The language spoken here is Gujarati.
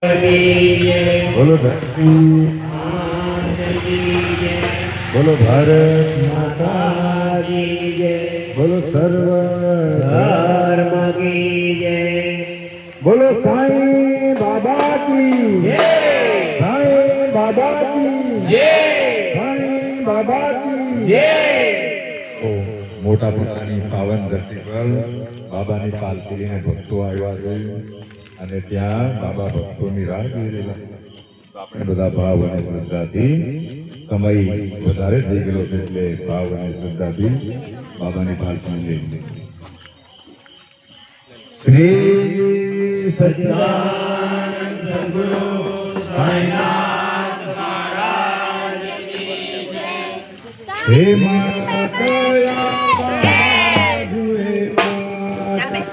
बोलो धरती बोलो भारत माता की जय, बोलो सर्व धर्म की जय, बोलो साईं बाबा की जय, साईं बाबा की जय, साईं बाबा की जय। मोटा मोटाની પાવન ધરતી પર બાબાની પાલકી લઈને ભક્તો આવ્યા છે અને ત્યાં બાબા ભક્તોની રાહ જોઈ રહેલા આપણે બધા ભાવ અને શ્રદ્ધાથી સમય વધારે થઈ ગયો છે એટલે ભાવ અને શ્રદ્ધાથી બાબાની પાલકી લઈને શ્રી સચ્ચિદાનંદ સદગુરુ સાઈનાથ મહારાજ કી જય। હે માતા કયા બાજુએ માતા